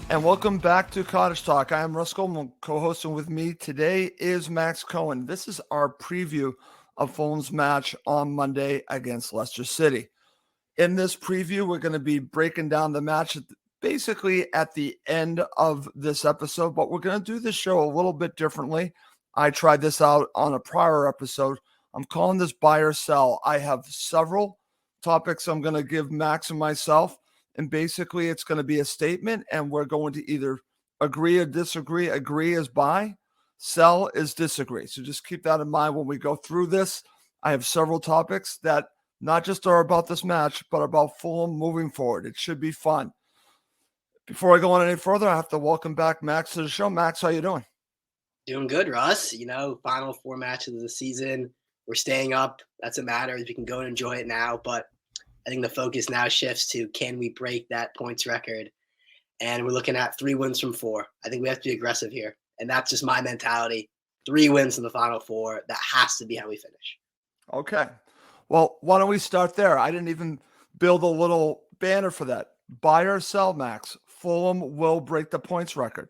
And welcome back to Cottage Talk. I am Russ Goldman, co-hosting with me today is Max Cohen. This is our preview of Fulham's match on Monday against Leicester City. In this preview, we're going to be breaking down the match basically at the end of this episode, but we're going to do this show a little bit differently. I tried this out on a prior episode. I'm calling this buy or sell. I have several topics I'm going to give Max and myself. And basically, it's going to be a statement, and we're going to either agree or disagree. Agree is buy, sell is disagree. So just keep that in mind when we go through this. I have several topics that not just are about this match, but about Fulham moving forward. It should be fun. Before I go on any further, I have to welcome back Max to the show. Max, how you doing? Doing good, Russ. Final four matches of the season. We're staying up. That's what matters. We can go and enjoy it now, but I think the focus now shifts to can we break that points record? And we're looking at 3 wins from 4. I think we have to be aggressive here. And that's just my mentality. 3 wins in the final 4. That has to be how we finish. Okay. Well, why don't we start there? I didn't even build a little banner for that. Buy or sell, Max. Fulham will break the points record.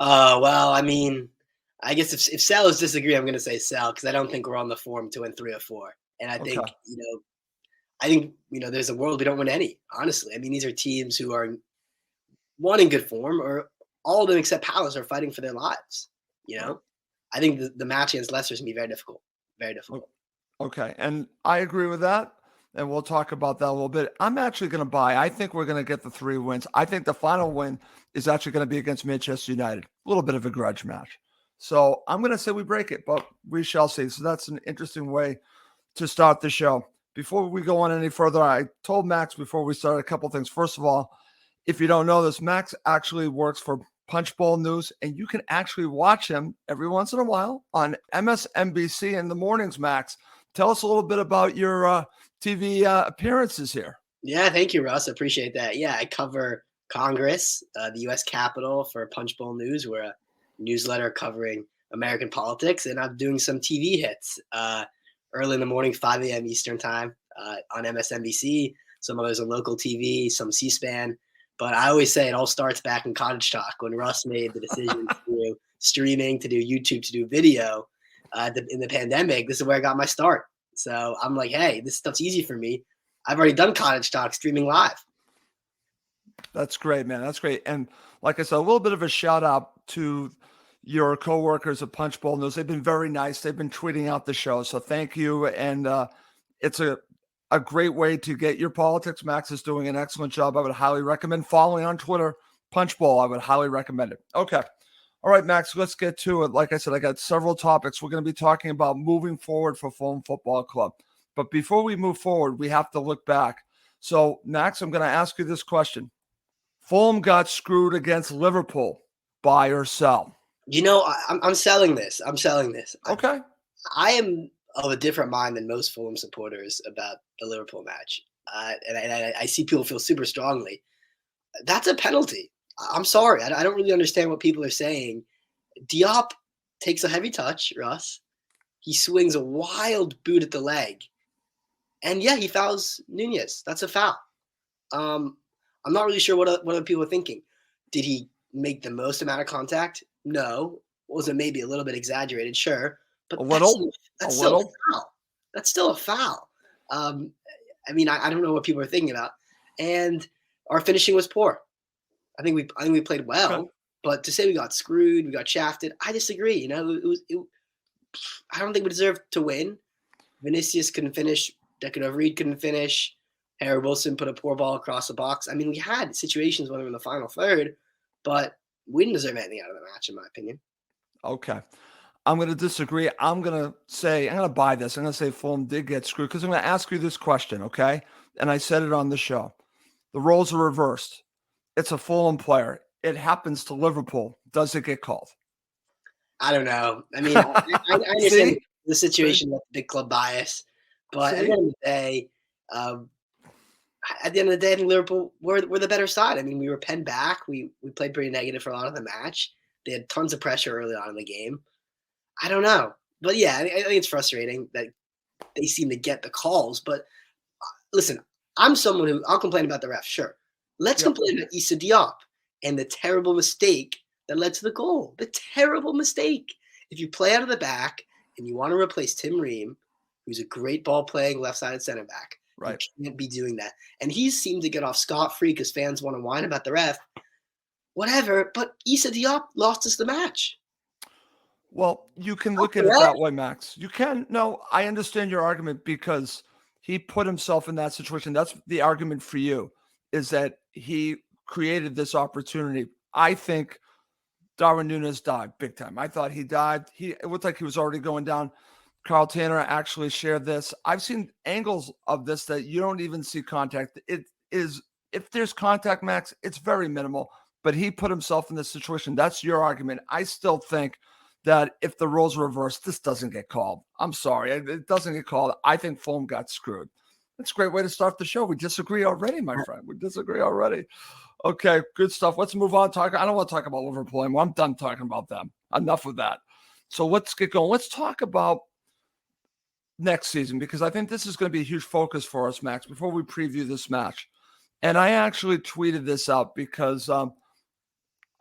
Well, I guess if sellers disagree, I'm going to say sell because I don't think we're on the form to win 3 or 4. And I think, there's a world we don't win any, honestly. I mean, these are teams who are one in good form, or all of them except Palace are fighting for their lives. I think the match against Leicester is going to be very difficult. Very difficult. Okay. And I agree with that. And we'll talk about that a little bit. I'm actually going to buy. I think we're going to get the 3 wins. I think the final win is actually going to be against Manchester United. A little bit of a grudge match. So I'm going to say we break it, but we shall see. So that's an interesting way to start the show. Before we go on any further, I told Max before we started a couple things. First of all, if you don't know this, Max actually works for Punchbowl News, and you can actually watch him every once in a while on MSNBC in the mornings, Max. Tell us a little bit about your TV appearances here. Yeah, thank you, Russ. I appreciate that. Yeah, I cover Congress, the U.S. Capitol for Punchbowl News. We're a newsletter covering American politics, and I'm doing some TV hits early in the morning, 5 a.m. Eastern time on MSNBC, some others on local TV, some C-SPAN. But I always say it all starts back in Cottage Talk when Russ made the decision to do streaming, to do YouTube, to do video in the pandemic. This is where I got my start. So I'm like, hey, this stuff's easy for me. I've already done Cottage Talk streaming live. That's great, man. That's great. And like I said, a little bit of a shout out to your coworkers at Punchbowl News. They've been very nice. They've been tweeting out the show. So thank you. And it's a great way to get your politics. Max is doing an excellent job. I would highly recommend following on Twitter, Punchbowl. I would highly recommend it. Okay. All right, Max, let's get to it. Like I said, I got several topics. We're going to be talking about moving forward for Fulham Football Club. But before we move forward, we have to look back. So, Max, I'm going to ask you this question. Fulham got screwed against Liverpool. Buy or sell? I'm selling this. I'm selling this. Okay. I am of a different mind than most Fulham supporters about the Liverpool match. And I see people feel super strongly. That's a penalty. I'm sorry. I don't really understand what people are saying. Diop takes a heavy touch, Russ. He swings a wild boot at the leg. And yeah, he fouls Nunez. That's a foul. I'm not really sure what other people are thinking. Did he make the most amount of contact? No. Was it maybe a little bit exaggerated? Sure. But that's still a foul. That's still a foul. I don't know what people are thinking about. And our finishing was poor. I think we played well, but to say we got screwed, we got shafted, I disagree. I don't think we deserved to win. Vinicius couldn't finish. Reed couldn't finish. Harry Wilson put a poor ball across the box. I mean, we had situations when we were in the final third, but we didn't deserve anything out of the match, in my opinion. Okay. I'm going to disagree. I'm going to buy this. I'm going to say Fulham did get screwed because I'm going to ask you this question, okay? And I said it on the show. The roles are reversed. It's a Fulham player. It happens to Liverpool. Does it get called? I don't know. I mean, I understand the situation with big club bias, but at the end of the day, I think Liverpool were the better side. I mean, we were penned back. We played pretty negative for a lot of the match. They had tons of pressure early on in the game. I don't know. But yeah, I think it's frustrating that they seem to get the calls. But listen, I'm someone who I'll complain about the ref, sure. Let's complain about Issa Diop. and the terrible mistake that led to the goal. The terrible mistake. If you play out of the back and you want to replace Tim Ream, who's a great ball playing left-sided center back, Right. you can't be doing that. And he seemed to get off scot-free because fans want to whine about the ref. Whatever, but Issa Diop lost us the match. Well, you can look at it that way, Max. You can. No, I understand your argument because he put himself in that situation. That's the argument for you, is that he created this opportunity. I think Darwin Núñez died big time. I thought he died. It looked like he was already going down. Carl Tanner actually shared this. I've seen angles of this that you don't even see contact. It is, if there's contact, Max, it's very minimal, but he put himself in this situation. That's your argument. I still think that if the roles were reversed, this doesn't get called. I'm sorry. It doesn't get called. I think Fulham got screwed. That's a great way to start the show. We disagree already, my friend. We disagree already. Okay, good stuff. Let's move on. I don't want to talk about Liverpool anymore. I'm done talking about them. Enough with that. So let's get going. Let's talk about next season, because I think this is going to be a huge focus for us, Max, before we preview this match. And I actually tweeted this out because I'm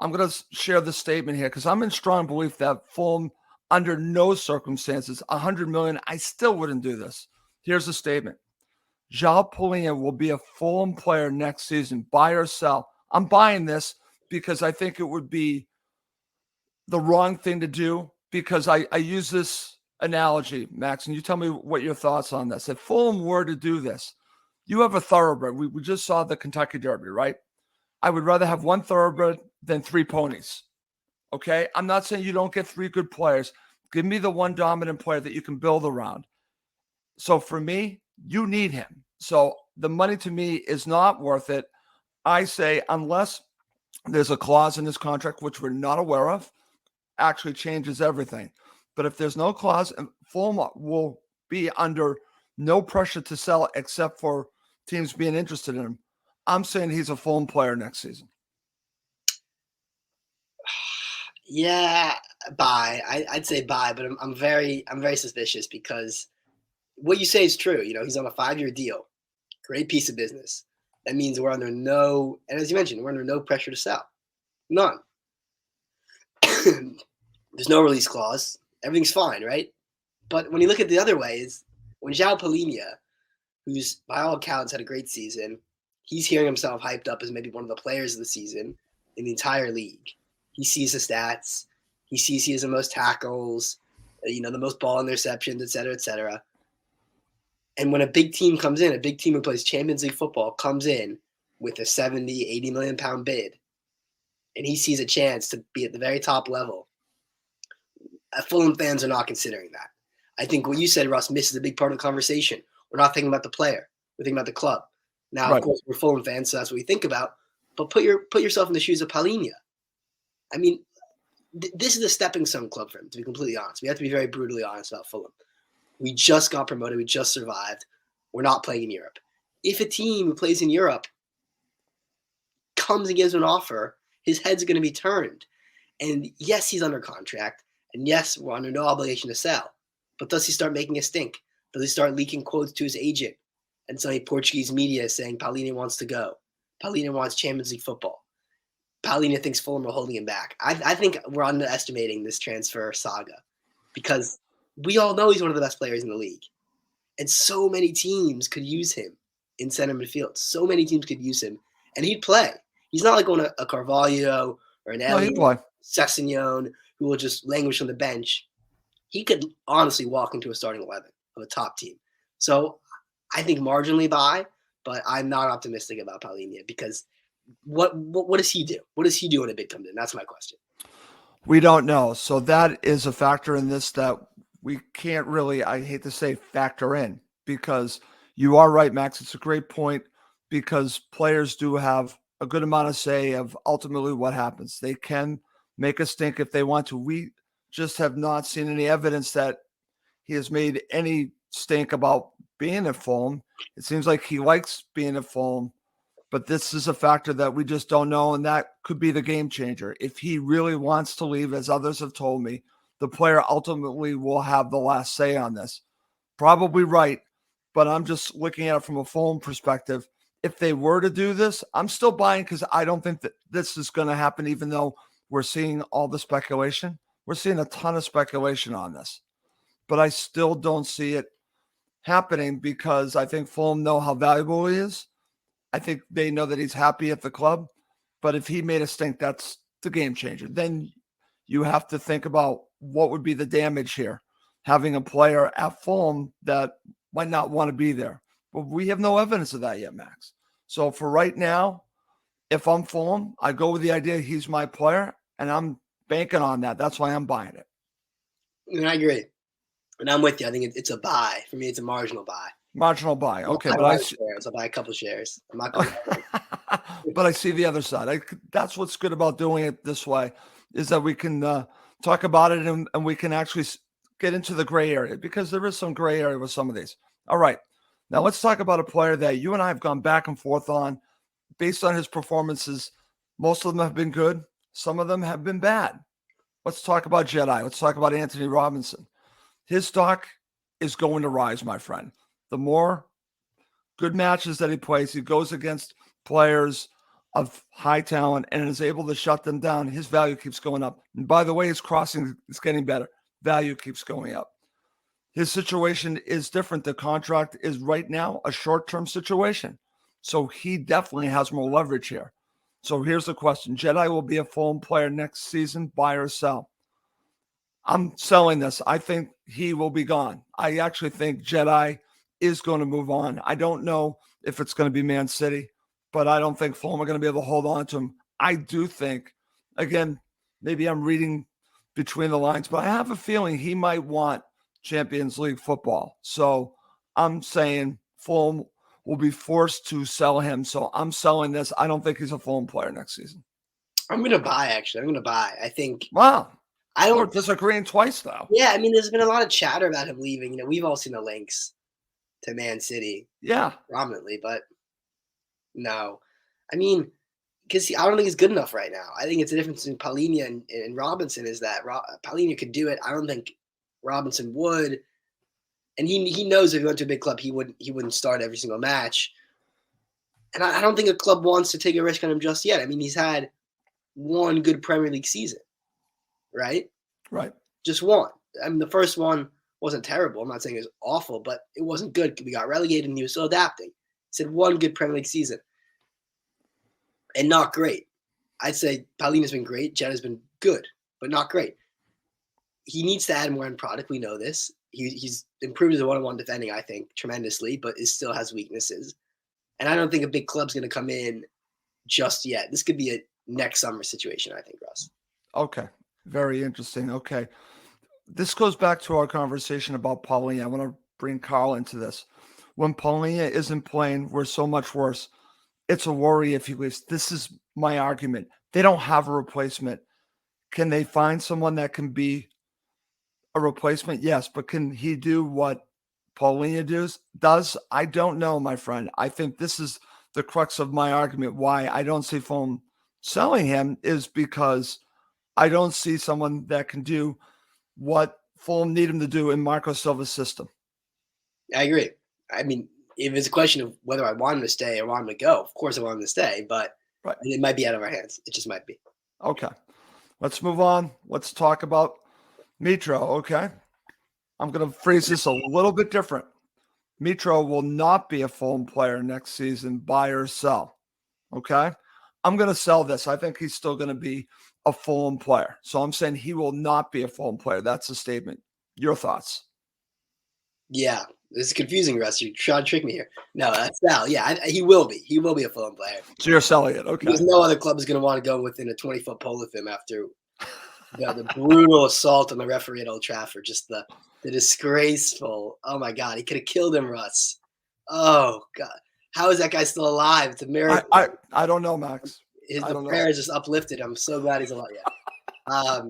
going to share the statement here because I'm in strong belief that Fulham, under no circumstances, 100 million, I still wouldn't do this. Here's the statement. João Palhinha will be a Fulham player next season. Buy or sell. I'm buying this because I think it would be the wrong thing to do, because I use this analogy, Max, and you tell me what your thoughts on this. If Fulham were to do this, you have a thoroughbred. We just saw the Kentucky Derby, right? I would rather have one thoroughbred than three ponies. Okay? I'm not saying you don't get three good players. Give me the one dominant player that you can build around. So for me, you need him. So the money to me is not worth it. I say, unless there's a clause in his contract, which we're not aware of, actually changes everything. But if there's no clause, Fulham will be under no pressure to sell except for teams being interested in him. I'm saying he's a Fulham player next season. Yeah, buy. I'd say buy, but I'm very suspicious because what you say is true. You know, he's on a 5-year deal. Great piece of business. That means we're under no, and as you mentioned, we're under no pressure to sell. None. There's no release clause. Everything's fine, right? But when you look at the other way, is when João Palhinha, who's by all accounts had a great season, he's hearing himself hyped up as maybe one of the players of the season in the entire league. He sees the stats. He sees he has the most tackles, the most ball interceptions, et cetera, et cetera. And when a big team comes in, a big team who plays Champions League football comes in with a 70, 80 million pound bid, and he sees a chance to be at the very top level, Fulham fans are not considering that. I think what you said, Russ, misses a big part of the conversation. We're not thinking about the player. We're thinking about the club. Now, right. Of course, we're Fulham fans, so that's what we think about. But put yourself in the shoes of Palhinha. I mean, this is a stepping stone club for him, to be completely honest. We have to be very brutally honest about Fulham. We just got promoted. We just survived. We're not playing in Europe. If a team who plays in Europe comes and gives him an offer, his head's going to be turned. And yes, he's under contract. And yes, we're under no obligation to sell. But does he start making a stink? Does he start leaking quotes to his agent? And suddenly Portuguese media is saying Palhinha wants to go. Palhinha wants Champions League football. Palhinha thinks Fulham are holding him back. I think we're underestimating this transfer saga because we all know he's one of the best players in the league. And so many teams could use him in center midfield. So many teams could use him. And he'd play. He's not like going to a Carvalho or an Elliott, Sessegnon, who will just languish on the bench. He could honestly walk into a starting 11 of a top team. So I think marginally buy, but I'm not optimistic about Palhinha because what does he do? What does he do when a bid comes in? That's my question. We don't know. So that is a factor in this that we can't really, I hate to say, factor in, because you are right, Max. It's a great point because players do have a good amount of say of ultimately what happens. They can make a stink if they want to. We just have not seen any evidence that he has made any stink about being at Fulham. It seems like he likes being at Fulham, but this is a factor that we just don't know, and that could be the game changer. If he really wants to leave, as others have told me, the player ultimately will have the last say on this. Probably right, but I'm just looking at it from a Fulham perspective. if they were to do this, I'm still buying because I don't think that this is going to happen, even though we're seeing all the speculation. We're seeing a ton of speculation on this, but I still don't see it happening because I think Fulham know how valuable he is. I think they know that he's happy at the club, but if he made a stink, that's the game changer. Then you have to think about what would be the damage here, having a player at Fulham that might not want to be there. But we have no evidence of that yet, Max. So for right now, if I'm Fulham, I go with the idea he's my player, and I'm banking on that. That's why I'm buying it. And I agree. And I'm with you. I think it's a buy. For me, it's a marginal buy. Marginal buy. Okay, I'll but buy shares. I'll buy a couple shares. I'm not going to. But I see the other side. That's what's good about doing it this way is that we can talk about it and we can actually get into the gray area because there is some gray area with some of these. All right. Now let's talk about a player that you and I have gone back and forth on based on his performances. Most of them have been good. Some of them have been bad. Let's talk about Jedi. Let's talk about Anthony Robinson. His stock is going to rise, my friend. The more good matches that he plays, he goes against players of high talent and is able to shut them down. His value keeps going up. And by the way, his crossing is getting better. Value keeps going up. His situation is different. The contract is right now a short-term situation. So he definitely has more leverage here. So here's the question. Jedi will be a Fulham player next season, buy or sell? I'm selling this. I think he will be gone. I actually think Jedi is going to move on. I don't know if it's going to be Man City, but I don't think Fulham are going to be able to hold on to him. I do think, again, maybe I'm reading between the lines, but I have a feeling he might want Champions League football. So I'm saying Fulham will be forced to sell him. So I'm selling this. I don't think he's a Fulham player next season. I'm going to buy, actually. I'm going to buy. I think. Wow. I don't. We're disagreeing twice, though. Yeah, I mean, there's been a lot of chatter about him leaving. You know, we've all seen the links to Man City. Yeah. Prominently, but no. I mean, because I don't think he's good enough right now. I think it's the difference between Palhinha and Robinson is that Palhinha could do it. I don't think Robinson would. And he knows if he went to a big club, he wouldn't start every single match. And I don't think a club wants to take a risk on him just yet. I mean, he's had one good Premier League season, right? Right. Just one. I mean, the first one wasn't terrible. I'm not saying it was awful, but it wasn't good. We got relegated and he was still adapting. He said one good Premier League season. And not great. I'd say Palhinha's been great. Jeda's been good, but not great. He needs to add more end product. We know this. He's improved his one-on-one defending, I think, tremendously, but it still has weaknesses. And I don't think a big club's going to come in just yet. This could be a next summer situation, I think, Russ. Okay. Very interesting. Okay. This goes back to our conversation about Palhinha. I want to bring Carl into this. When Palhinha isn't playing, we're so much worse. It's a worry if he leaves. This is my argument. They don't have a replacement. Can they find someone that can be a replacement? Yes, but can he do what Palhinha does? I don't know, my friend. I think this is the crux of my argument. Why I don't see Fulham selling him is because I don't see someone that can do what Fulham need him to do in Marco Silva's system. I agree. I mean, if it's a question of whether I want him to stay or want him to go, of course I want him to stay, but right. It might be out of our hands. It just might be. Okay. Let's move on. Let's talk about Mitro, okay? I'm going to phrase this a little bit different. Mitro will not be a Fulham player next season, buy or sell, okay? I'm going to sell this. I think he's still going to be a Fulham player. So I'm saying he will not be a Fulham player. That's a statement. Your thoughts? Yeah, this is confusing, Russ. You're trying to trick me here. No, that's Sal. Yeah, he will be. He will be a Fulham player. So you're selling it, okay? Because no other club is going to want to go within a 20-foot pole of him after the brutal assault on the referee at Old Trafford. Just the disgraceful. Oh my God, he could have killed him, Russ. Oh God, how is that guy still alive? It's a miracle. I don't know, Max. The prayer is just uplifted. I'm so glad he's alive. Yeah.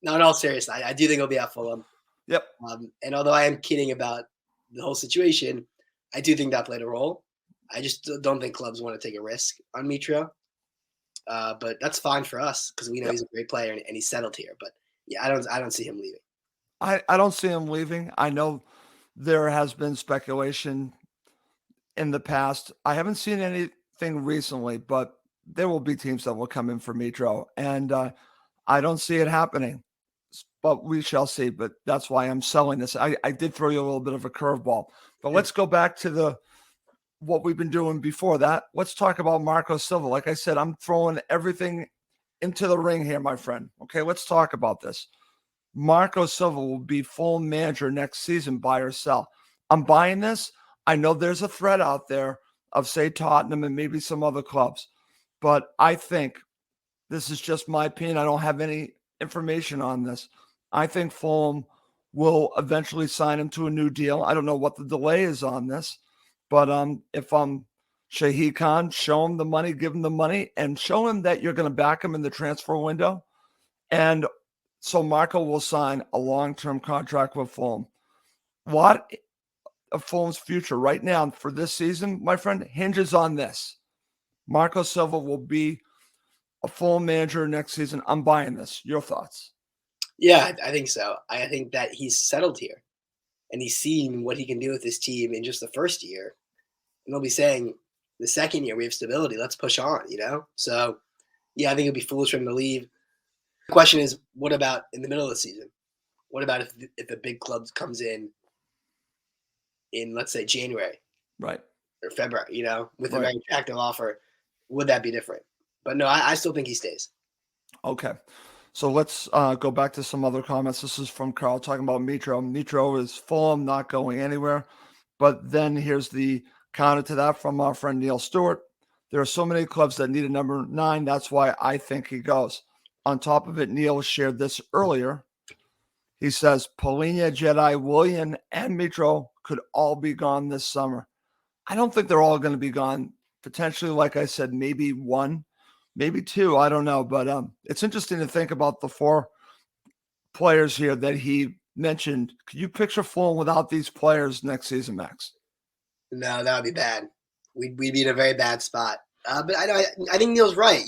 No, in all seriousness, I do think he'll be at Fulham. Yep. And although I am kidding about the whole situation, I do think that played a role. I just don't think clubs want to take a risk on Mitro. But that's fine for us because we know he's a great player and he's settled here. But yeah, I don't see him leaving. I don't see him leaving. I know there has been speculation in the past. I haven't seen any anything recently, but there will be teams that will come in for Mitro, and I don't see it happening, but we shall see. But that's why I'm selling this. I did throw you a little bit of a curveball, but let's go back to what we've been doing before that. Let's talk about Marco Silva. Like I said, I'm throwing everything into the ring here, my friend. Okay, let's talk about this. Marco Silva will be full manager next season, buy or sell. I'm buying this. I know there's a threat out there of, say, Tottenham and maybe some other clubs, but I think this is just my opinion. I don't have any information on this. I think Fulham will eventually sign him to a new deal. I don't know what the delay is on this, but if I'm Shahid Khan, show him the money, give him the money, and show him that you're going to back him in the transfer window. And so Marco will sign a long-term contract with Fulham. What of Fulham's future right now for this season, my friend, hinges on this. Marco Silva will be a Fulham manager next season. I'm buying this. Your thoughts? Yeah, I think so. I think that he's settled here, and he's seen what he can do with this team in just the first year. And they'll be saying, the second year we have stability. Let's push on, So, yeah, I think it'd be foolish for him to leave. The question is, what about in the middle of the season? What about if the big club comes in, let's say, January, right, or February, with a very attractive offer? Would that be different? But no, I still think he stays. Okay. So let's go back to some other comments. This is from Carl talking about Mitro. Mitro is Fulham, not going anywhere. But then here's the counter to that from our friend Neil Stewart. There are so many clubs that need a number 9. That's why I think he goes. On top of it, Neil shared this earlier. He says Polina, Jedi, Willian, and Mitro could all be gone this summer. I don't think they're all going to be gone. Potentially, like I said, maybe 1, maybe 2. I don't know. But it's interesting to think about the 4 players here that he mentioned. Could you picture Fulham without these players next season, Max? No, that would be bad. We'd be in a very bad spot. But I think Neil's right.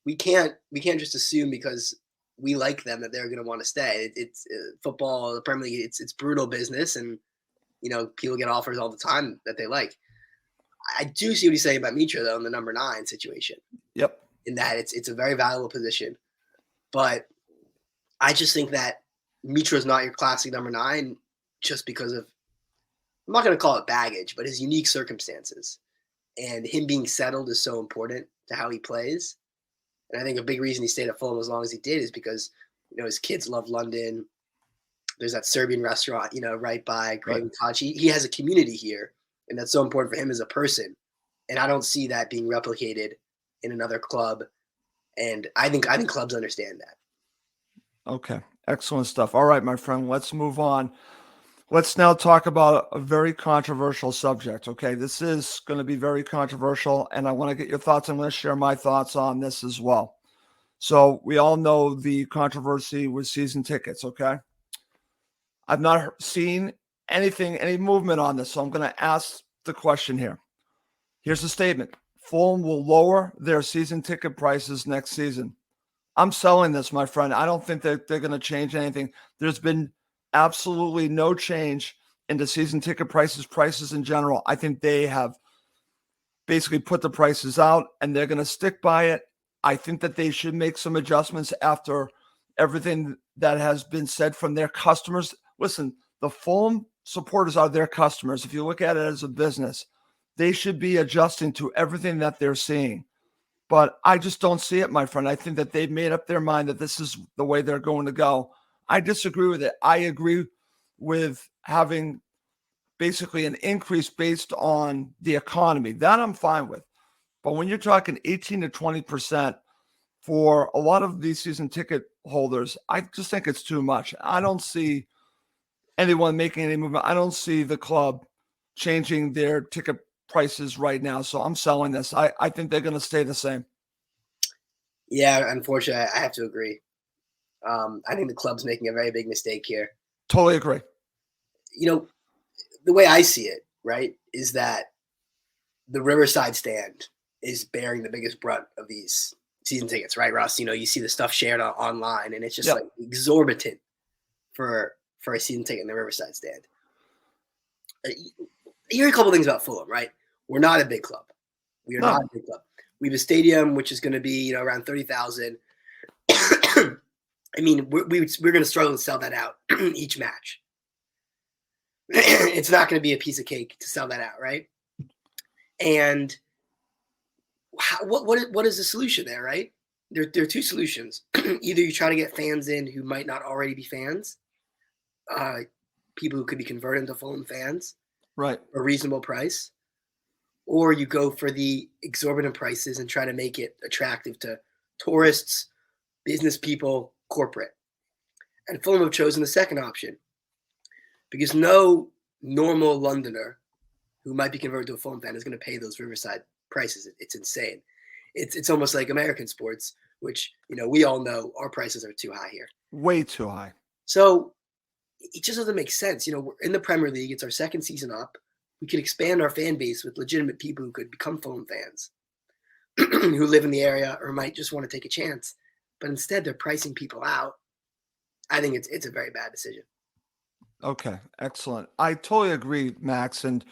We can't just assume because we like them that they're going to want to stay. It's football, the Premier League. It's brutal business, and people get offers all the time that they like. I do see what he's saying about Mitra though in the number 9 situation. Yep. In that it's a very valuable position, but I just think that Mitra is not your classic number 9 just because of, I'm not going to call it baggage, but his unique circumstances, and him being settled is so important to how he plays. And I think a big reason he stayed at Fulham as long as he did is because, his kids love London. There's that Serbian restaurant, right by Craven Cottage. He has a community here, and that's so important for him as a person. And I don't see that being replicated in another club. And I think clubs understand that. Okay. Excellent stuff. All right, my friend, let's move on. Let's now talk about a very controversial subject. Okay. This is going to be very controversial, and I want to get your thoughts. I'm going to share my thoughts on this as well. So we all know the controversy with season tickets. Okay. I've not seen any movement on this. So I'm going to ask the question here. Here's the statement. Fulham will lower their season ticket prices next season. I'm selling this, my friend. I don't think that they're going to change anything. There's been absolutely no change in the season ticket prices in general. I think they have basically put the prices out and they're going to stick by it. I think that they should make some adjustments after everything that has been said from their customers. Listen, the Fulham supporters are their customers. If you look at it as a business, they should be adjusting to everything that they're seeing. But I just don't see it, my friend. I think that they've made up their mind that this is the way they're going to go. I disagree with it. I agree with having basically an increase based on the economy. That I'm fine with. But when you're talking 18 to 20% for a lot of these season ticket holders, I just think it's too much. I don't see anyone making any movement. I don't see the club changing their ticket prices right now. So I'm selling this. I think they're going to stay the same. Yeah, unfortunately, I have to agree. I think the club's making a very big mistake here. Totally agree. The way I see it, right, is that the Riverside stand is bearing the biggest brunt of these season tickets, right, Russ? You see the stuff shared online, and it's just like exorbitant for a season ticket in the Riverside stand. You hear a couple things about Fulham, right? We're not a big club. We are No. not a big club. We have a stadium which is going to be around 30,000. I mean, we're going to struggle to sell that out each match. It's not going to be a piece of cake to sell that out, right? And what is the solution there, right? There are two solutions. Either you try to get fans in who might not already be fans, people who could be converted into Fulham fans, Right. for a reasonable price, or you go for the exorbitant prices and try to make it attractive to tourists, business people, corporate. And Fulham have chosen the second option because no normal Londoner who might be converted to a Fulham fan is going to pay those Riverside prices. It's insane. It's almost like American sports, which we all know our prices are too high here. Way too high. So it just doesn't make sense. We're in the Premier League. It's our second season up. We could expand our fan base with legitimate people who could become Fulham fans, who live in the area or might just want to take a chance. But instead, they're pricing people out. I think it's a very bad decision. Okay, excellent. I totally agree, Max. And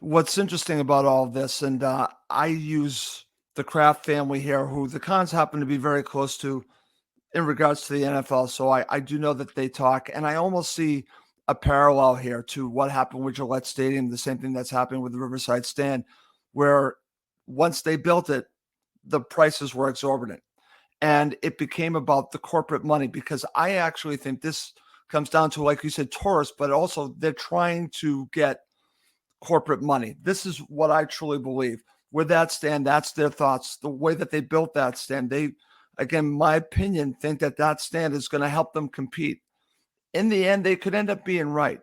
what's interesting about all of this, and I use the Kraft family here, who the Khans happen to be very close to in regards to the NFL. So I do know that they talk, and I almost see a parallel here to what happened with Gillette Stadium, the same thing that's happening with the Riverside Stand, where once they built it, the prices were exorbitant. And it became about the corporate money, because I actually think this comes down to, like you said, tourists, but also they're trying to get corporate money. This is what I truly believe. With that stand, that's their thoughts. The way that they built that stand, they, again, my opinion, think that that stand is going to help them compete. In the end, they could end up being right,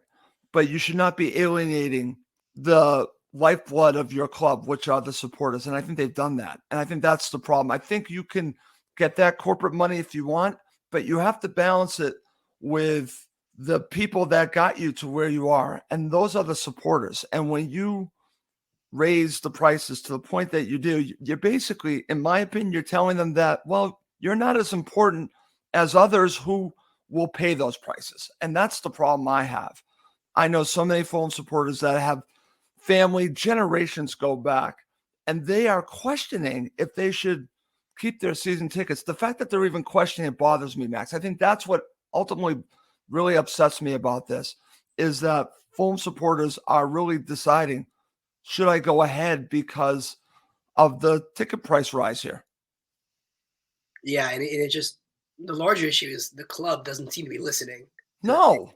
but you should not be alienating the lifeblood of your club, which are the supporters. And I think they've done that. And I think that's the problem. I think you can get that corporate money if you want, but you have to balance it with the people that got you to where you are. And those are the supporters. And when you raise the prices to the point that you do, you're basically, in my opinion, you're telling them that, well, you're not as important as others who will pay those prices. And that's the problem I have. I know so many Fulham supporters that have family generations go back, and they are questioning if they should keep their season tickets. The fact that they're even questioning it bothers me, Max. I think that's what ultimately really upsets me about this, is that Fulham supporters are really deciding, should I go ahead because of the ticket price rise here? Yeah, and it just, the larger issue is the club doesn't seem to be listening. No.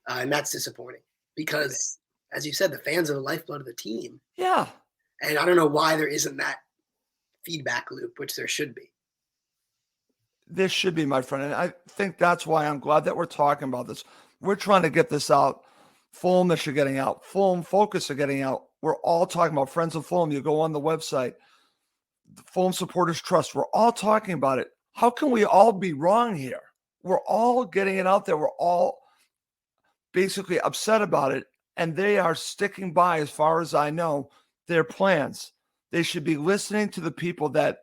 And that's disappointing because, as you said, the fans are the lifeblood of the team. Yeah. And I don't know why there isn't that feedback loop, which there should be. This should be, my friend. And I think that's why I'm glad that we're talking about this. We're trying to get this out. Fulhamish are getting out. Fulham Focus are getting out. We're all talking about Friends of Fulham. You go on the website, the Fulham Supporters Trust. We're all talking about it. How can we all be wrong here? We're all getting it out there. We're all basically upset about it. And they are sticking by, as far as I know, their plans. They should be listening to the people that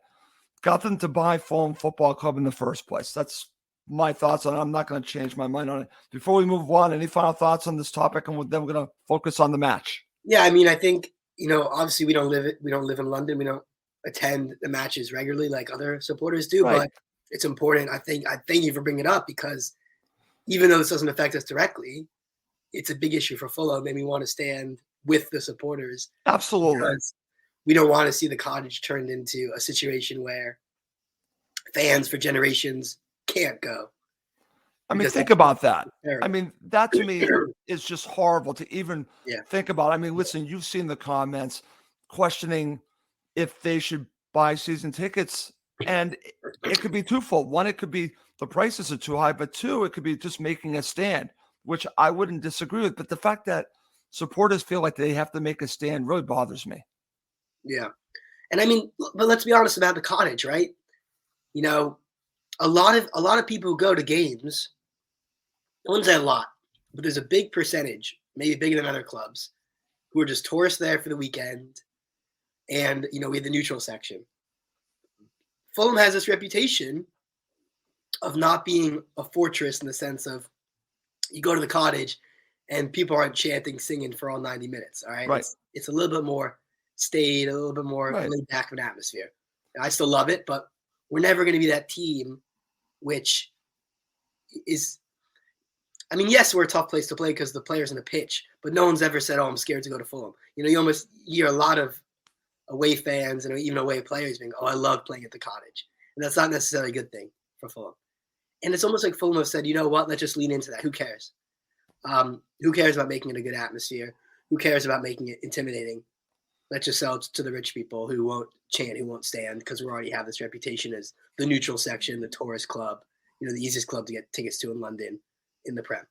got them to buy Fulham Football Club in the first place. That's my thoughts on it. I'm not going to change my mind on it. Before we move on, any final thoughts on this topic? And then we're going to focus on the match. Yeah, I mean, I think, obviously we don't live in London. We don't attend the matches regularly like other supporters do, Right. but it's important. I thank you for bringing it up, because even though this doesn't affect us directly, it's a big issue for Fulham, and we want to stand with the supporters. Absolutely. Because we don't want to see the Cottage turned into a situation where fans for generations can't go. I mean, Because think that's about that. terrible. I mean, that to me is just horrible to even Yeah. think about. I mean, listen, you've seen the comments questioning if they should buy season tickets, and it could be twofold. One, it could be the prices are too high, but two, it could be just making a stand, which I wouldn't disagree with. But the fact that supporters feel like they have to make a stand really bothers me. Yeah. And I mean, but let's be honest about the Cottage, right? A lot of people who go to games, I wouldn't say a lot, but there's a big percentage, maybe bigger than other clubs, who are just tourists there for the weekend. And, we have the neutral section. Fulham has this reputation of not being a fortress, in the sense of, you go to the Cottage and people aren't chanting, singing for all 90 minutes. All right. Right. It's a little bit more staid, a little bit more Right. laid back of an atmosphere. I still love it, but we're never going to be that team which is. I mean, yes, we're a tough place to play because the players in the pitch, but no one's ever said, "Oh, I'm scared to go to Fulham." You almost hear a lot of away fans and even away players being, "Oh, I love playing at the Cottage," and that's not necessarily a good thing for Fulham. And it's almost like Fulham have said, "You know what? Let's just lean into that. Who cares? Who cares about making it a good atmosphere? Who cares about making it intimidating? Let's just sell it to the rich people who won't chant, who won't stand, because we already have this reputation as the neutral section, the tourist club, the easiest club to get tickets to in London in the Prem."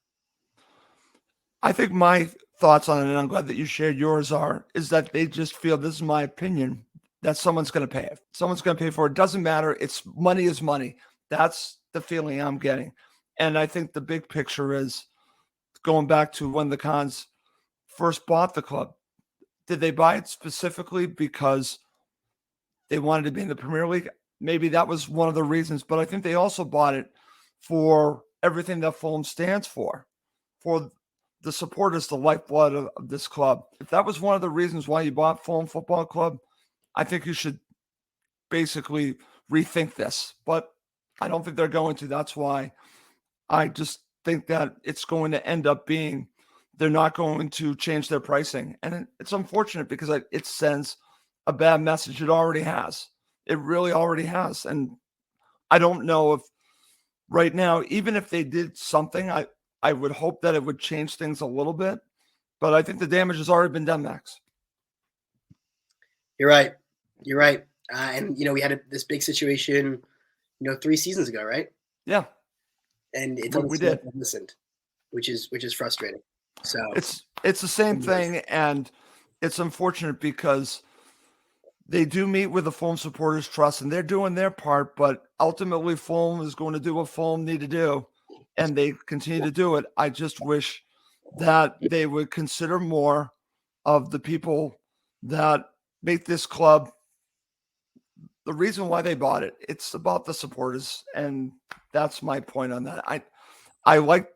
I think my thoughts on it, and I'm glad that you shared yours, is that they just feel, this is my opinion, that someone's going to pay it. Someone's going to pay for it. It doesn't matter. It's money is money. That's the feeling I'm getting. And I think the big picture is going back to when the Cons first bought the club. Did they buy it specifically because they wanted to be in the Premier League? Maybe that was one of the reasons, but I think they also bought it for everything that Fulham stands for the supporters, the lifeblood of this club. If that was one of the reasons why you bought Fulham Football Club, I think you should basically rethink this. But I don't think they're going to. That's why I just think that it's going to end up being they're not going to change their pricing. And it's unfortunate because it sends a bad message. It already has. It really already has. And I don't know if right now, even if they did something, I would hope that it would change things a little bit. But I think the damage has already been done, Max. You're right. You're right. And we had this big situation, 3 seasons ago, right? Yeah. And it Well, doesn't we seem like did. they've listened, which is frustrating. So It's the same thing, and it's unfortunate because they do meet with the Fulham Supporters Trust, and they're doing their part, but ultimately Fulham is going to do what Fulham need to do, and they continue to do it. I just wish that they would consider more of the people that make this club the reason why they bought it. It's about the supporters, and that's my point on that. I like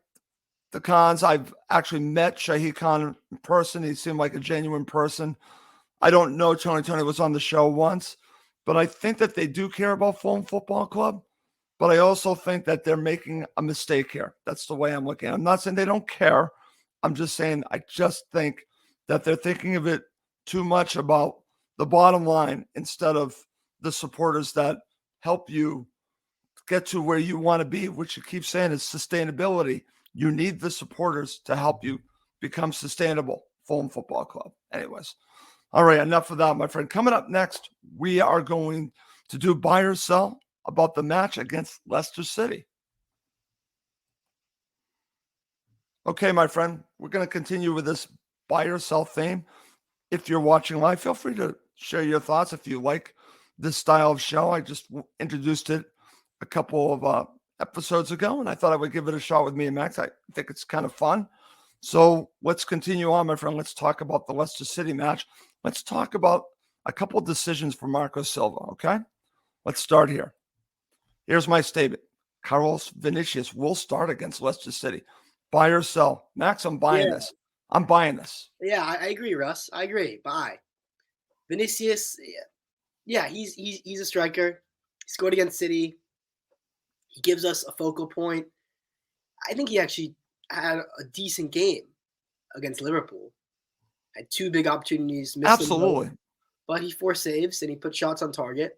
the Khans. I've actually met Shahid Khan in person. He seemed like a genuine person. I don't know Tony was on the show once, but I think that they do care about Fulham Football Club. But I also think that they're making a mistake here. That's the way I'm looking at it. I'm not saying they don't care. I'm just saying I just think that they're thinking of it too much about the bottom line instead of the supporters that help you get to where you want to be, which you keep saying is sustainability. You need the supporters to help you become sustainable. Fulham Football Club. Anyways. All right, enough of that, my friend. Coming up next, we are going to do buy or sell about the match against Leicester City. Okay, my friend, we're going to continue with this buy or sell theme. If you're watching live, feel free to share your thoughts if you like this style of show. I just introduced it a couple of episodes ago, and I thought I would give it a shot with me and Max. I think it's kind of fun. So let's continue on, my friend. Let's talk about the Leicester City match. Let's talk about a couple of decisions for Marco Silva, okay? Let's start here. Here's my statement. Carlos Vinicius will start against Leicester City. Buy or sell? Max, I'm buying this. I'm buying this. Yeah, I agree, Russ. I agree. Buy. Vinicius, yeah, he's a striker. He scored against City. He gives us a focal point. I think he actually had a decent game against Liverpool. Had 2 big opportunities, missed them both, Absolutely. but he forced saves and he put shots on target.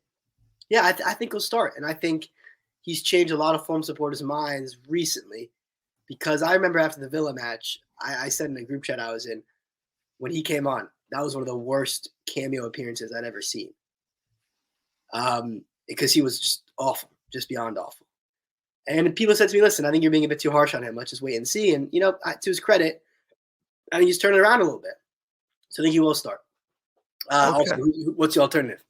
Yeah, I think he'll start, and I think he's changed a lot of Fulham supporters' minds recently because I remember after the Villa match, I said in the group chat I was in, when he came on, that was one of the worst cameo appearances I'd ever seen. Because he was just awful, just beyond awful. And people said to me, listen, I think you're being a bit too harsh on him. Let's just wait and see. And, to his credit, I think he's turning around a little bit. So I think he will start. Also, what's the alternative?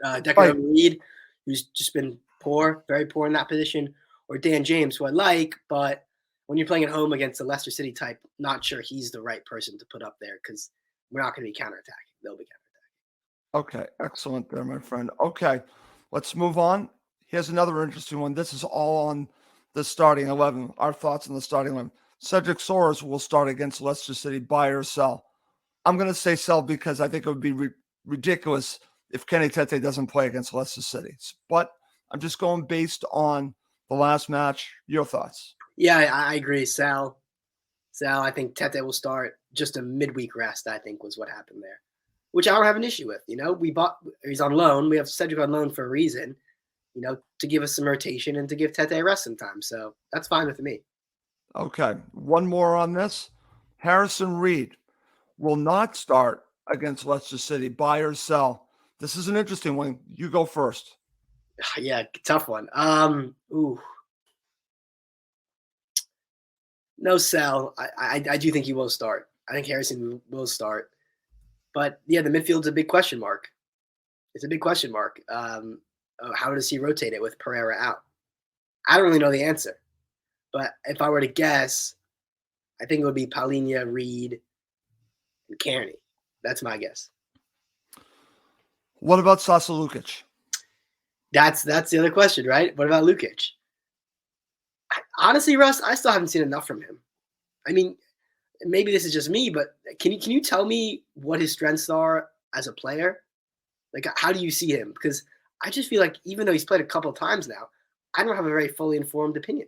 Declan Reed, who's just been poor, very poor in that position, or Dan James, who I like, but when you're playing at home against a Leicester City type, not sure he's the right person to put up there because we're not going to be counterattacking. They'll be counterattacking. Okay, excellent there, my friend. Okay, let's move on. Here's another interesting one. This is all on the starting 11. Our thoughts on the starting 11. Cedric Soares will start against Leicester City. Buy or sell? I'm going to say sell because I think it would be ridiculous if Kenny Tete doesn't play against Leicester City. But I'm just going based on the last match. Your thoughts? Yeah, I agree. Sal, I think Tete will start. Just a midweek rest, I think, was what happened there, which I don't have an issue with. He's on loan. We have Cedric on loan for a reason, to give us some rotation and to give Tete a rest sometimes. So that's fine with me. Okay. One more on this. Harrison Reed will not start against Leicester City. Buy or sell? This is an interesting one. You go first. Yeah, tough one. No sell. I do think he will start. I think Harrison will start. But yeah, the midfield's a big question mark. It's a big question mark. How does he rotate it with Pereira out? I don't really know the answer. But if I were to guess, I think it would be Palhinha, Reed, and Kearney. That's my guess. What about Sasa Lukic? That's the other question, right? What about Lukic? Honestly, Russ, I still haven't seen enough from him. I mean, maybe this is just me, but can you tell me what his strengths are as a player? Like, how do you see him? Because I just feel like even though he's played a couple of times now, I don't have a very fully informed opinion.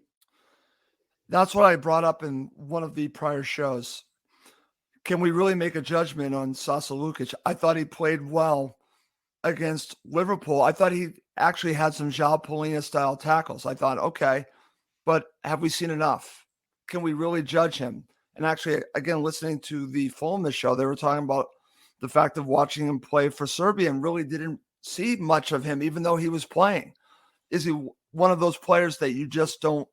That's what I brought up in one of the prior shows. Can we really make a judgment on Sasa Lukic? I thought he played well against Liverpool. I thought he actually had some João Palhinha style tackles. I thought, okay, but have we seen enough? Can we really judge him? And actually, again, listening to the Fulham show, they were talking about the fact of watching him play for Serbia and really didn't see much of him, even though he was playing. Is he one of those players that you just don't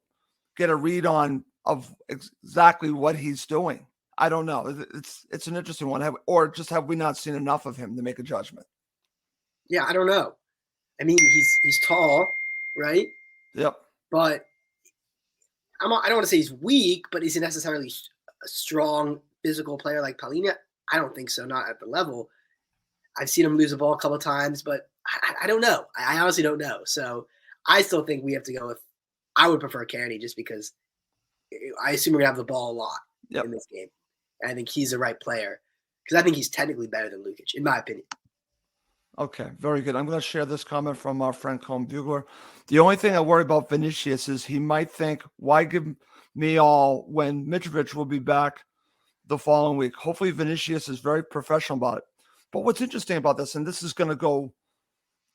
get a read on of exactly what he's doing? I don't know. It's an interesting one. Have we not seen enough of him to make a judgment? Yeah, I don't know. I mean, he's tall, right? Yep. But I don't want to say he's weak, but is he necessarily a strong physical player like Palhinha? I don't think so, not at the level. I've seen him lose a ball a couple of times, but I don't know. I honestly don't know. So I still think we have to go with – I would prefer Kearney just because I assume we're going to have the ball a lot in this game. And I think he's the right player because I think he's technically better than Lukic, in my opinion. Okay, very good. I'm going to share this comment from our friend Colm Bugler. The only thing I worry about Vinicius is he might think, why give me all when Mitrovic will be back the following week? Hopefully Vinicius is very professional about it. But what's interesting about this, and this is going to go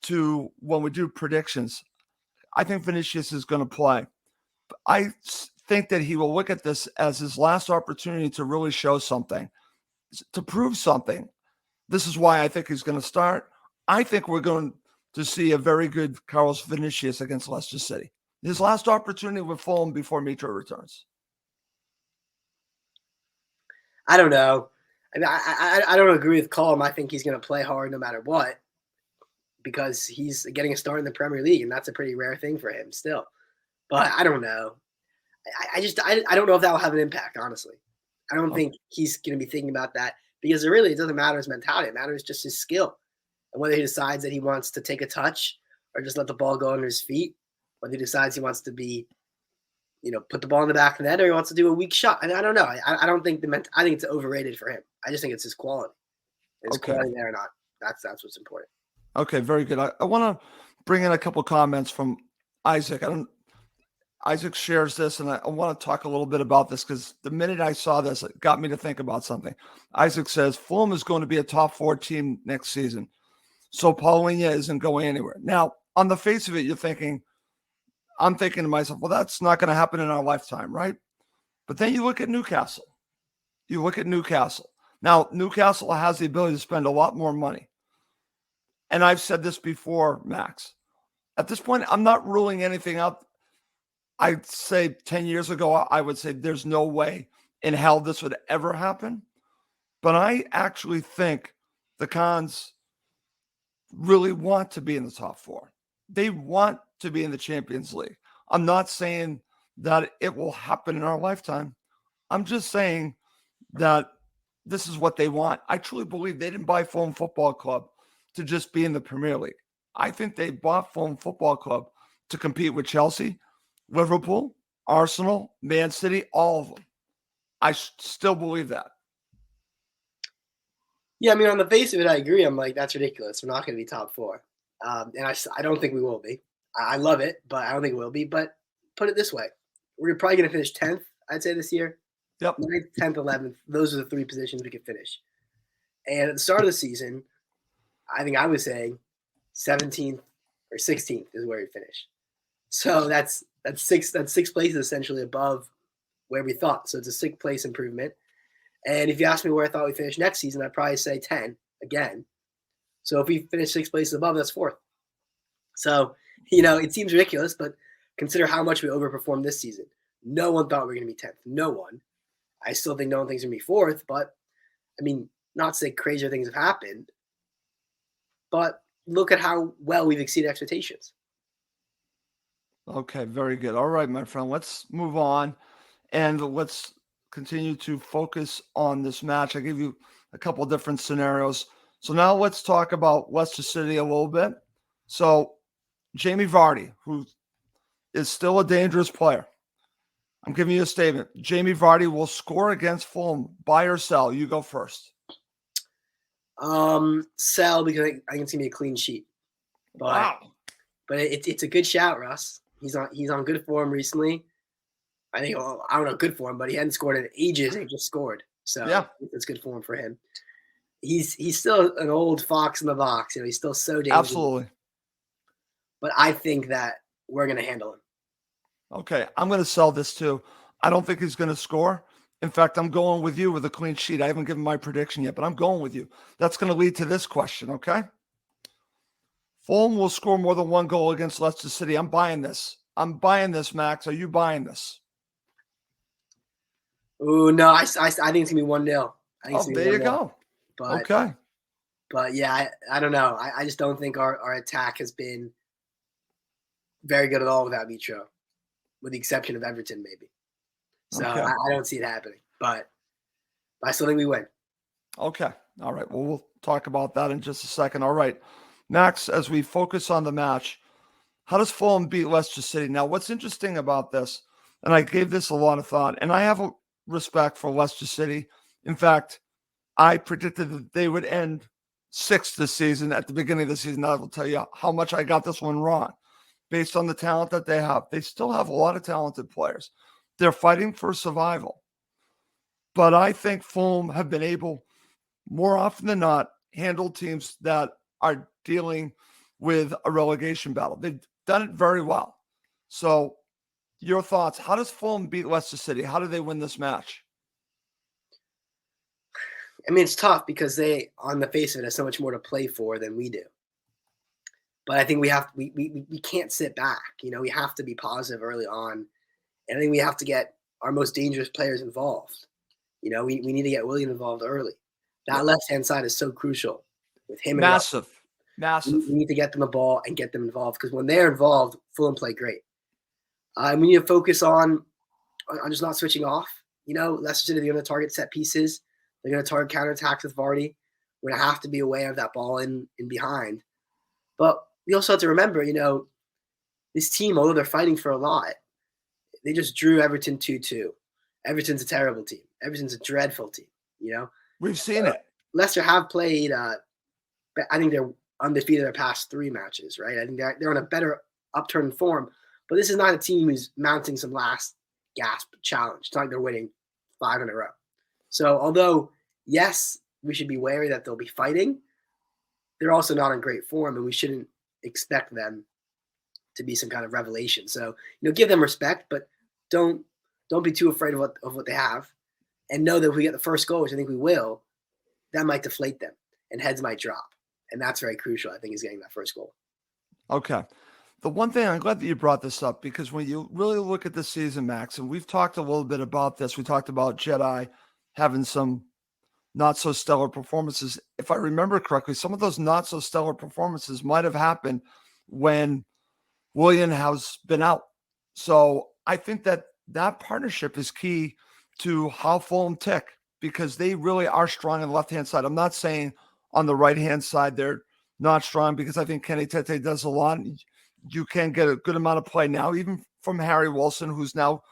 to when we do predictions, I think Vinicius is going to play. I think that he will look at this as his last opportunity to really show something, to prove something. This is why I think he's going to start. I think we're going to see a very good Carlos Vinicius against Leicester City. His last opportunity with Fulham before Mitro returns. I don't know. I mean, I don't agree with Colm. I think he's going to play hard no matter what because he's getting a start in the Premier League, and that's a pretty rare thing for him still. But I don't know. I don't know if that will have an impact, honestly. I don't think he's going to be thinking about that because it doesn't matter his mentality. It matters just his skill. And whether he decides that he wants to take a touch or just let the ball go under his feet, whether he decides he wants to be, put the ball in the back of the net or he wants to do a weak shot. I don't know. I don't think I think it's overrated for him. I just think it's his quality. His quality there or not. That's what's important. Okay, very good. I want to bring in a couple comments from Isaac. Isaac shares this, and I want to talk a little bit about this because the minute I saw this, it got me to think about something. Isaac says, Fulham is going to be a top 4 team next season. So Palhinha isn't going anywhere. Now, on the face of it, I'm thinking to myself, well, that's not going to happen in our lifetime, right? But then you look at Newcastle. Now, Newcastle has the ability to spend a lot more money. And I've said this before, Max. At this point, I'm not ruling anything out. I'd say 10 years ago, I would say there's no way in hell this would ever happen. But I actually think the Cons really want to be in the top 4. They want to be in the Champions League. I'm not saying that it will happen in our lifetime. I'm just saying that this is what they want. I truly believe they didn't buy Fulham Football Club to just be in the Premier League. I think they bought Fulham Football Club to compete with Chelsea, Liverpool, Arsenal, Man City, all of them. I still believe that. Yeah, I mean, on the face of it, I agree. I'm like, that's ridiculous. We're not going to be top four. And I don't think we will be. I love it, but I don't think we will be. But put it this way, we're probably going to finish 10th, I'd say, this year. Yep. 9th, 10th, 11th. Those are the three positions we could finish. And at the start of the season, I think I was saying 17th or 16th is where we finish. So that's six places essentially above where we thought. So it's a 6 place improvement. And if you ask me where I thought we finished next season, I'd probably say 10 again. So if we finish 6 places above, that's fourth. So, it seems ridiculous, but consider how much we overperformed this season. No one thought we were going to be 10th. No one. I still think no one thinks we're going to be fourth, but I mean, not to say crazier things have happened, but look at how well we've exceeded expectations. Okay, very good. All right, my friend, let's move on and let's continue to focus on this match. I gave you a couple different scenarios. So now let's talk about Leicester City a little bit. So Jamie Vardy, who is still a dangerous player. I'm giving you a statement. Jamie Vardy will score against Fulham. Buy or sell? You go first. Sell, because I think it's gonna be a clean sheet. But it's a good shout, Russ. He's on good form recently. I think, I don't know good form, but he hadn't scored in ages and he just scored. So yeah, it's good form for him. He's still an old fox in the box. He's still so dangerous. Absolutely. But I think that we're gonna handle him. Okay, I'm going to sell this too. I don't think he's going to score. In fact, I'm going with you with a clean sheet. I haven't given my prediction yet, but I'm going with you. That's going to lead to this question, okay? Fulham will score more than one goal against Leicester City. I'm buying this. Max. Are you buying this? Oh, no, I think it's going to be 1-0. There you go. But, okay. But, yeah, I don't know. I just don't think our attack has been very good at all without Mitro, with the exception of Everton, maybe. So okay. I don't see it happening. But I still think we win. Okay. All right. Well, we'll talk about that in just a second. All right. Max, as we focus on the match, how does Fulham beat Leicester City? Now, what's interesting about this, and I gave this a lot of thought, and I have a respect for Leicester City. In fact, I predicted that they would end 6th this season at the beginning of the season. I will tell you how much I got this one wrong. Based on the talent that they have. They still have a lot of talented players. They're fighting for survival. But I think Fulham have been able, more often than not, handle teams that are dealing with a relegation battle. They've done it very well. So your thoughts, how does Fulham beat Leicester City? How do they win this match? I mean, it's tough because they, on the face of it, have so much more to play for than we do. But I think we can't sit back. We have to be positive early on. And I think we have to get our most dangerous players involved. We need to get Willian involved early. That left-hand side is so crucial with him. Massive. We need to get them the ball and get them involved, because when they're involved, Fulham play great. We need to focus on just not switching off. Leicester City, they're going to target set pieces. They're going to target counterattacks with Vardy. We're going to have to be aware of that ball in behind. But we also have to remember, this team, although they're fighting for a lot, they just drew Everton 2-2. Everton's a terrible team. Everton's a dreadful team, We've seen it. Leicester have played, I think they're undefeated their past 3 matches, right? I think they're on a better upturn form. But this is not a team who's mounting some last gasp challenge. It's not like they're winning 5 in a row. So although, yes, we should be wary that they'll be fighting, they're also not in great form, and we shouldn't expect them to be some kind of revelation. So, give them respect, but don't be too afraid of what they have, and know that if we get the first goal, which I think we will, that might deflate them and heads might drop. And that's very crucial, I think, is getting that first goal. Okay. The one thing, I'm glad that you brought this up, because when you really look at the season, Max, and we've talked a little bit about this, we talked about Jedi having some not so stellar performances. If I remember correctly, some of those not so stellar performances might have happened when Willian has been out. So I think that partnership is key to how Fulham tick, because they really are strong on the left-hand side. I'm not saying on the right-hand side they're not strong, because I think Kenny Tete does a lot. You can get a good amount of play now, even from Harry Wilson, who's now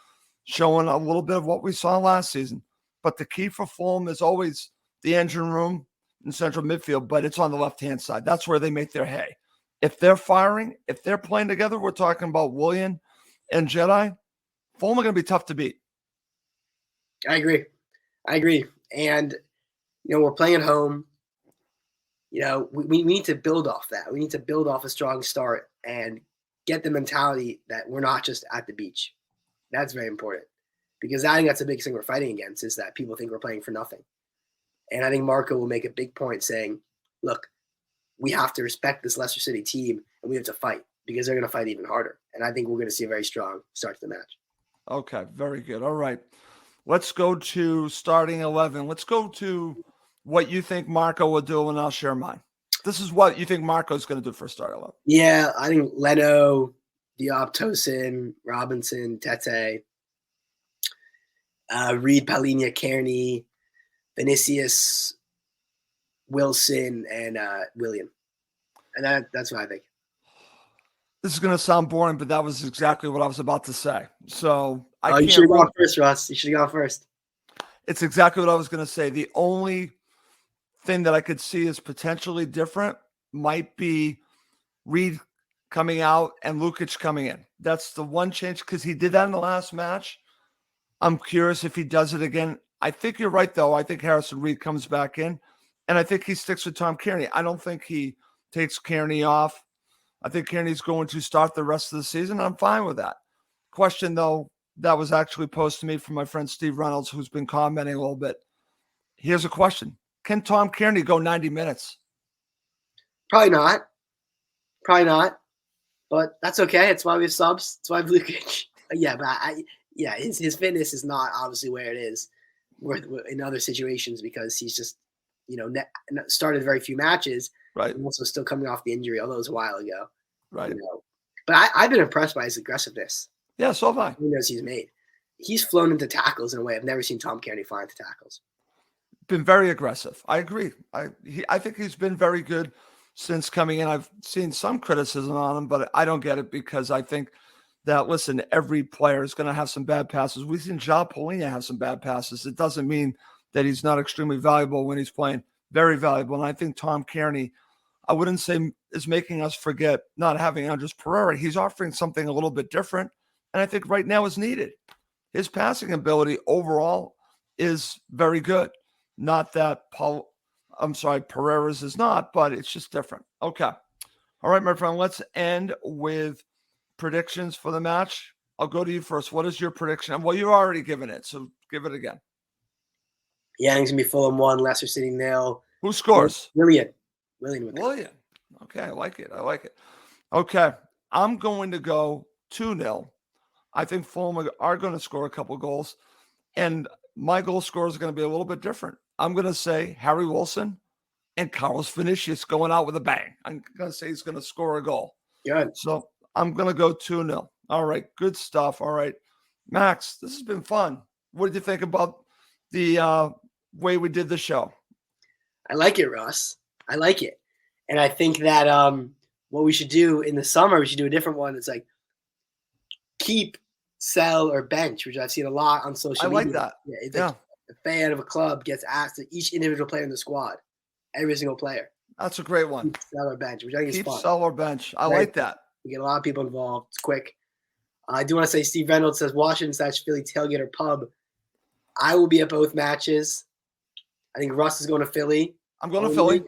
showing a little bit of what we saw last season. But the key for Fulham is always the engine room, in central midfield, but it's on the left-hand side. That's where they make their hay. If they're firing, if they're playing together, we're talking about Willian and Jedi. Fulham are going to be tough to beat. I agree. And, we're playing at home. We need to build off that. We need to build off a strong start and get the mentality that we're not just at the beach. That's very important, because I think that's the biggest thing we're fighting against, is that people think we're playing for nothing. And I think Marco will make a big point saying, look, we have to respect this Leicester City team and we have to fight, because they're going to fight even harder. And I think we're going to see a very strong start to the match. Okay, very good. All right. Let's go to starting 11. Let's go to what you think Marco will do, and I'll share mine. This is what you think Marco's going to do for starting 11. Yeah, I think Leno, Diop, Tosin, Robinson, Tete, Reed, Palhinha, Kearney, Vinicius, Wilson, and William. And that's what I think. This is going to sound boring, but that was exactly what I was about to say. So you should have gone first, Russ. You should have gone first. It's exactly what I was going to say. The only thing that I could see is potentially different might be Reed coming out and Lukic coming in. That's the one change, because he did that in the last match. I'm curious if he does it again. I think you're right, though. I think Harrison Reed comes back in, and I think he sticks with Tom Kearney. I don't think he takes Kearney off. I think Kearney's going to start the rest of the season. I'm fine with that. Question, though, that was actually posed to me from my friend Steve Reynolds, who's been commenting a little bit. Here's a question. Can Tom Kearney go 90 minutes? Probably not. But that's okay. That's why we have subs. That's why I have Lukic. His fitness is not obviously where it is in other situations, because he's just, started very few matches. Right. And also still coming off the injury, although it was a while ago. Right. But I've been impressed by his aggressiveness. Yeah, so have I. He knows he's made. He's flown into tackles in a way I've never seen Tom Kearney fly into tackles. Been very aggressive. I agree. I think he's been very good since coming in. I've seen some criticism on him, but I don't get it, because I think that, listen, every player is going to have some bad passes. We've seen Ja Polina have some bad passes. It doesn't mean that he's not extremely valuable when he's playing. Very valuable. And I think Tom Kearney, I wouldn't say is making us forget not having Andres Pereira. He's offering something a little bit different, and I think right now is needed. His passing ability overall is very good. Not that Pereira's is not, but it's just different. Okay. All right, my friend, let's end with predictions for the match. I'll go to you first. What is your prediction? Well, you've already given it, so give it again. Yeah, I think it's going to be Fulham 1, Leicester City 0. Who scores? William. Okay, I like it. Okay, I'm going to go 2-0. I think Fulham are going to score a couple goals, and my goal scorer is going to be a little bit different. I'm going to say Harry Wilson and Carlos Vinicius going out with a bang. I'm going to say he's going to score a goal. Good. So I'm going to go 2-0. All right, good stuff. All right, Max, this has been fun. What did you think about the way we did the show? I like it, Russ. I like it. And I think that what we should do in the summer, we should do a different one. It's like keep, sell, or bench, which I've seen a lot on social media. I like that. Yeah, it's like a fan of a club gets asked to each individual player in the squad, every single player. That's a great one. Keep, sell, or bench, which I think is fun. Keep, sell, or bench. I like that. We get a lot of people involved. It's quick. I do want to say Steve Reynolds says Washington/Philly tailgater pub. I will be at both matches. I think Russ is going to Philly. I'm going to Philly.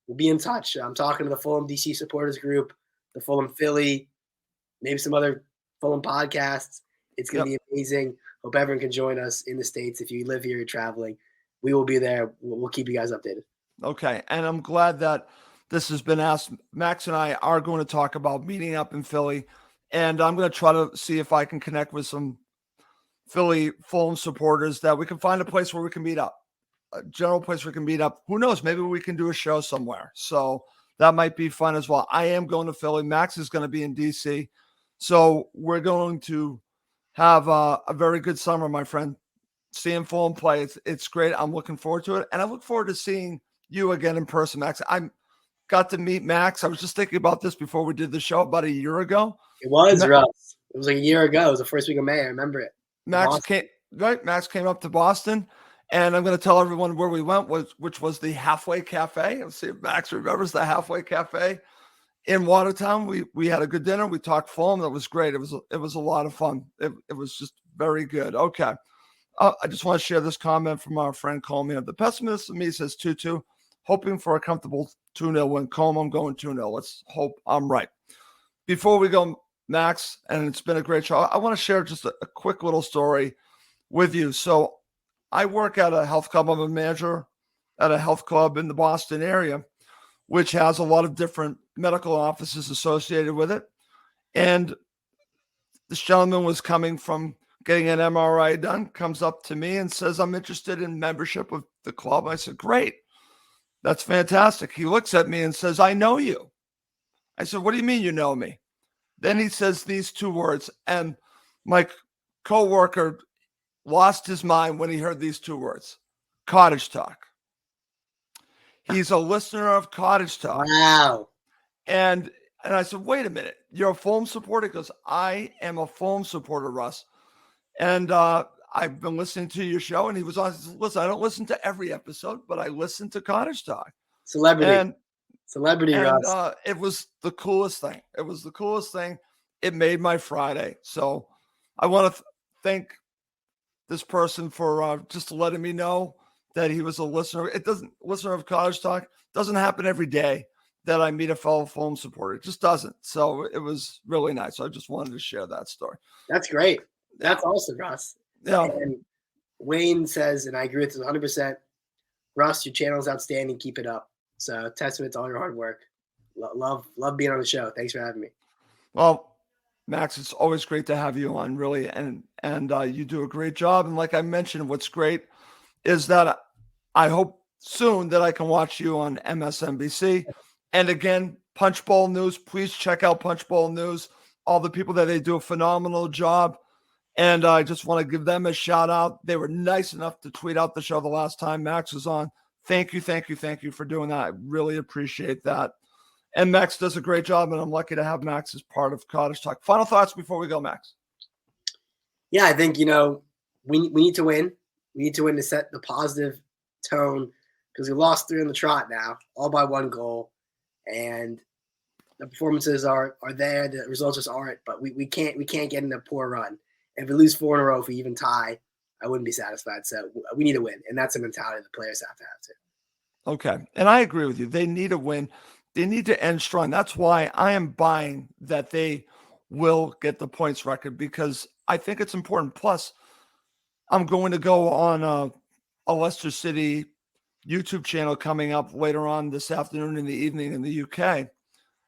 We'll be in touch. I'm talking to the Fulham DC supporters group, the Fulham Philly, maybe some other Fulham podcasts. It's going to be amazing. Hope everyone can join us in the States. If you live here, you're traveling, we will be there. We'll keep you guys updated. Okay. And I'm glad that this has been asked. Max and I are going to talk about meeting up in Philly, and I'm going to try to see if I can connect with some Philly Fulham supporters that we can find a place where we can meet up. A general place where we can meet up. Who knows? Maybe we can do a show somewhere. So that might be fun as well. I am going to Philly. Max is going to be in DC. So we're going to have a very good summer, my friend. Seeing Fulham play, it's great. I'm looking forward to it. And I look forward to seeing you again in person, Max. I got to meet Max. I was just thinking about this before we did the show about a year ago. It was, Russ. It was like a year ago. It was the first week of May. I remember it. Max came up to Boston. And I'm going to tell everyone where we went, which was the Halfway Cafe. Let's see if Max remembers the Halfway Cafe in Watertown. We had a good dinner. We talked Fulham. That was great. It was a lot of fun. It was just very good. Okay. I just want to share this comment from our friend Coleman. The pessimist in me says 2-2, hoping for a comfortable 2-0 win. Coleman, I'm going 2-0. Let's hope I'm right. Before we go, Max, and it's been a great show, I want to share just a quick little story with you. So I work at a health club. I'm a manager at a health club in the Boston area, which has a lot of different medical offices associated with it. And this gentleman was coming from getting an MRI done, comes up to me and says, I'm interested in membership of the club. I said, great. That's fantastic. He looks at me and says, I know you. I said, what do you mean you know me? Then he says these two words, and my coworker lost his mind when he heard these two words: Cottage Talk. He's a listener of Cottage Talk. Wow. And I said, wait a minute, you're a Fulham supporter? He goes, I am a Fulham supporter, Russ. And I've been listening to your show. And he was on, listen, I don't listen to every episode, but I listen to Cottage Talk. Celebrity Russ. It was the coolest thing. It was the coolest thing. It made my Friday. So I want to thank this person for just letting me know that he was a listener. Listener of Cottage Talk. Doesn't happen every day that I meet a fellow Fulham supporter. It just doesn't. So it was really nice. So I just wanted to share that story. That's great. That's awesome, Russ. Yeah. And Wayne says, and I agree with this 100%, Russ, your channel is outstanding. Keep it up. So testament to all your hard work. Love being on the show. Thanks for having me. Well, Max, it's always great to have you on, really. And you do a great job. And like I mentioned, what's great is that I hope soon that I can watch you on MSNBC. And again, Punch Bowl News, please check out Punch Bowl News. All the people that they do a phenomenal job. And I just want to give them a shout out. They were nice enough to tweet out the show the last time Max was on. Thank you for doing that. I really appreciate that. And Max does a great job, and I'm lucky to have Max as part of Cottage Talk. Final thoughts before we go, Max? Yeah, I think, we need to win. We need to win to set the positive tone, because we lost 3 on the trot now, all by 1 goal. And the performances are there. The results just aren't. But we can't get in a poor run. If we lose 4 in a row, if we even tie, I wouldn't be satisfied. So we need to win, and that's a mentality the players have to have too. Okay, and I agree with you. They need a win. They need to end strong. That's why I am buying that they will get the points record, because I think it's important. Plus, I'm going to go on a Leicester City YouTube channel coming up later on this afternoon in the evening in the UK.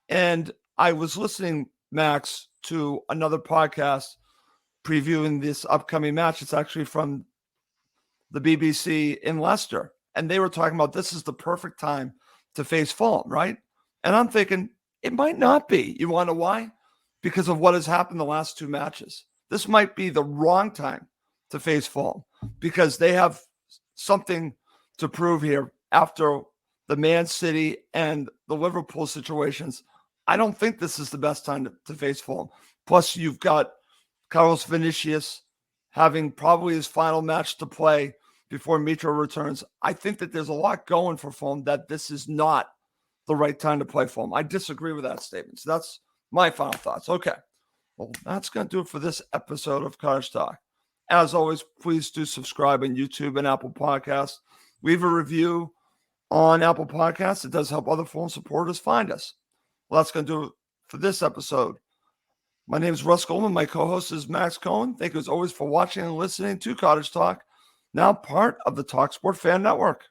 And I was listening, Max, to another podcast previewing this upcoming match. It's actually from the BBC in Leicester. And they were talking about this is the perfect time to face Fulham, right? And I'm thinking it might not be. You want to know why? Because of what has happened the last 2 matches. This might be the wrong time to face Fulham, because they have something to prove here after the Man City and the Liverpool situations. I don't think this is the best time to face Fulham. Plus, you've got Carlos Vinicius having probably his final match to play before Mitro returns. I think that there's a lot going for Fulham, that this is not the right time to play Fulham. I disagree with that statement. So that's my final thoughts. Okay. Well, that's going to do it for this episode of Cottage Talk. As always, please do subscribe on YouTube and Apple Podcasts. Leave a review on Apple Podcasts. It does help other Fulham supporters find us. Well, that's going to do it for this episode. My name is Russ Goldman. My co-host is Max Cohen. Thank you as always for watching and listening to Cottage Talk, now part of the talkSPORT Fan Network.